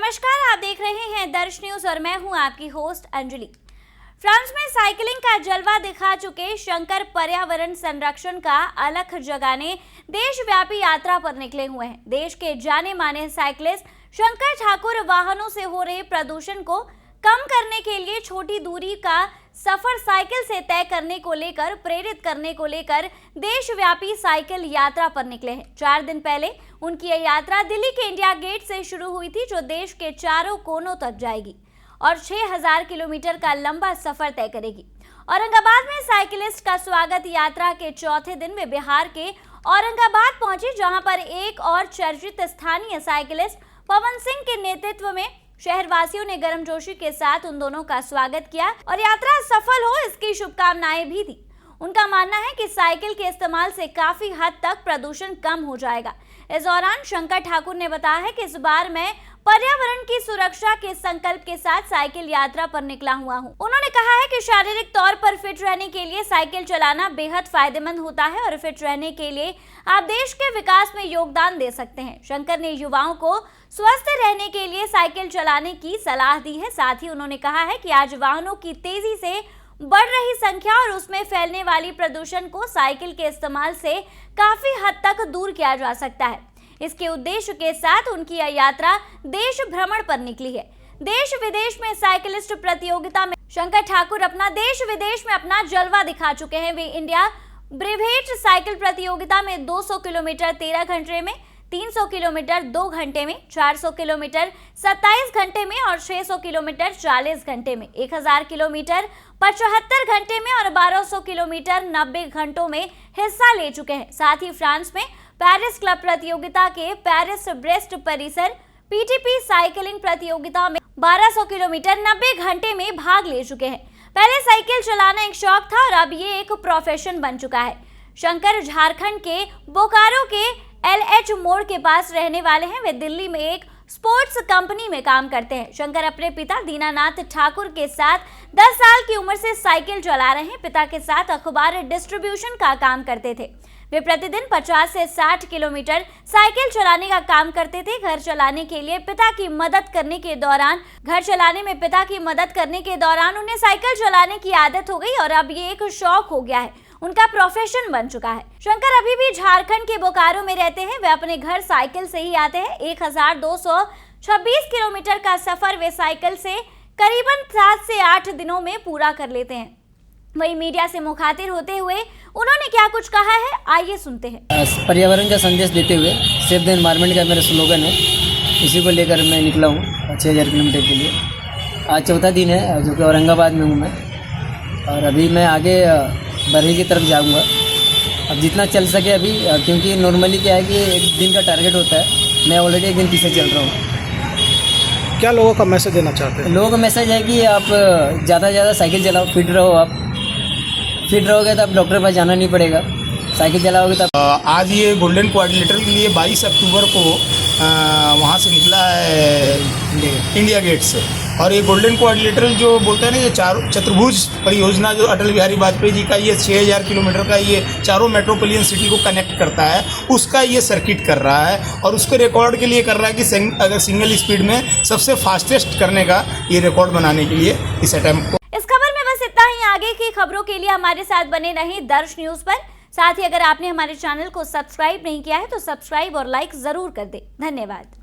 नमस्कार, आप देख रहे हैं दर्श न्यूज और मैं हूं आपकी होस्ट अंजलि। फ्रांस में साइकिलिंग का जलवा दिखा चुके शंकर पर्यावरण संरक्षण का अलख जगाने देशव्यापी यात्रा पर निकले हुए हैं। देश के जाने माने साइकिलिस्ट शंकर ठाकुर वाहनों से हो रहे प्रदूषण को कम करने के लिए छोटी दूरी का सफर साइकिल से तय करने को लेकर प्रेरित करने को लेकर देशव्यापी साइकिल यात्रा पर निकले हैं। 4 दिन पहले उनकी यह यात्रा दिल्ली के इंडिया गेट से शुरू हुई थी, जो देश के चारों कोनों तक जाएगी और 6000 किलोमीटर का लंबा सफर तय करेगी। औरंगाबाद में साइकिलिस्ट का स्वागत यात्रा के चौथे दिन वे बिहार के औरंगाबाद पहुंचे, जहां पर एक और चर्चित स्थानीय साइकिलिस्ट पवन सिंह के नेतृत्व में शहरवासियों ने गर्मजोशी के साथ उन दोनों का स्वागत किया और यात्रा सफल हो इसकी शुभकामनाएं भी दी। उनका मानना है कि साइकिल के इस्तेमाल से काफी हद तक प्रदूषण कम हो जाएगा। इस दौरान शंकर ठाकुर ने बताया है कि इस बार मैं पर्यावरण की सुरक्षा के संकल्प के साथ साइकिल यात्रा पर निकला हुआ हूं। उन्होंने कहा है कि शारीरिक तौर पर फिट रहने के लिए साइकिल चलाना बेहद फायदेमंद होता है और फिट रहने के लिए आप देश के विकास में योगदान दे सकते हैं। शंकर ने युवाओं को स्वस्थ रहने के लिए साइकिल चलाने की सलाह दी है। साथ ही उन्होंने कहा है कि आज वाहनों की तेजी से बढ़ रही संख्या और उसमें फैलने वाली प्रदूषण को साइकिल के इस्तेमाल से काफी हद तक दूर किया जा सकता है। इसके उद्देश्य के साथ उनकी यह यात्रा देश भ्रमण पर निकली है। देश विदेश में साइकिलिस्ट प्रतियोगिता में शंकर ठाकुर देश विदेश में अपना जलवा दिखा चुके हैं। वे इंडिया ब्रेवेट साइकिल प्रतियोगिता में 200 किलोमीटर 13 घंटे में, 300 किलोमीटर 2 घंटे में, 400 किलोमीटर 27 घंटे में और 600 किलोमीटर 40 घंटे में, 1000 किलोमीटर 75 घंटे में और 1200 किलोमीटर 90 घंटों में हिस्सा ले चुके हैं। साथ ही फ्रांस में पेरिस क्लब प्रतियोगिता के पेरिस ब्रेस्ट परिसर पीटीपी साइकिलिंग प्रतियोगिता में 1200 किलोमीटर 90 घंटे में भाग ले चुके हैं। पहले साइकिल चलाना एक शौक था और अब ये एक प्रोफेशन बन चुका है। शंकर झारखंड के बोकारो के LH मोड़ के पास रहने वाले हैं। वे दिल्ली में एक स्पोर्ट्स कंपनी में काम करते हैं। शंकर अपने पिता दीनानाथ ठाकुर के साथ 10 साल की उम्र से साइकिल चला रहे हैं। पिता के साथ अखबार डिस्ट्रीब्यूशन का काम करते थे। वे प्रतिदिन 50 से 60 किलोमीटर साइकिल चलाने का काम करते थे। घर चलाने में पिता की मदद करने के दौरान उन्हें साइकिल चलाने की आदत हो गई और अब ये एक शौक हो गया है, उनका प्रोफेशन बन चुका है। शंकर अभी भी झारखंड के बोकारो में रहते हैं। वे अपने घर साइकिल से ही आते हैं। 1226 किलोमीटर का सफर वे साइकिल से करीबन 7 से 8 दिनों में पूरा कर लेते हैं। वही मीडिया से मुखातिब होते हुए उन्होंने क्या कुछ कहा है, आइए सुनते हैं। पर्यावरण का संदेश देते हुए सेव द एनवायरनमेंट का मेरा स्लोगन है, इसी को लेकर मैं निकला हूँ 6000 किलोमीटर के लिए। आज चौथा दिन है जो कि औरंगाबाद में हूँ मैं, और अभी मैं आगे बरही की तरफ जाऊँगा। अब जितना चल सके अभी, क्योंकि नॉर्मली क्या है कि एक दिन का टारगेट होता है, मैं ऑलरेडी एक दिन पीछे चल रहा हूँ। क्या लोगों का मैसेज देना चाहते हैं? लोगों का मैसेज है कि आप ज़्यादा से ज़्यादा साइकिल चलाओ, फिट रहो। आप फिट रहोगे तो आप डॉक्टर के पास जाना नहीं पड़ेगा, साइकिल चलाओगे तो। आज ये गोल्डन कोऑर्डिनेटर के लिए 22 अक्टूबर को वहाँ से निकला है इंडिया गेट से। और ये गोल्डन कोऑर्डिनेटर जो बोलते हैं ना, ये चतुर्भुज परियोजना जो अटल बिहारी वाजपेयी जी का, ये 6000 किलोमीटर का ये चारों मेट्रोपोलियन सिटी को कनेक्ट करता है, उसका ये सर्किट कर रहा है। और उसके रिकॉर्ड के लिए कर रहा है कि अगर सिंगल स्पीड में सबसे फास्टेस्ट करने का ये रिकॉर्ड बनाने के लिए इस अटेम्प्ट को। इस खबर में बस इतना ही। आगे की खबरों के लिए हमारे साथ बने रहें दर्श न्यूज पर। साथ ही अगर आपने हमारे चैनल को सब्सक्राइब नहीं किया है तो सब्सक्राइब और लाइक जरूर कर दें। धन्यवाद।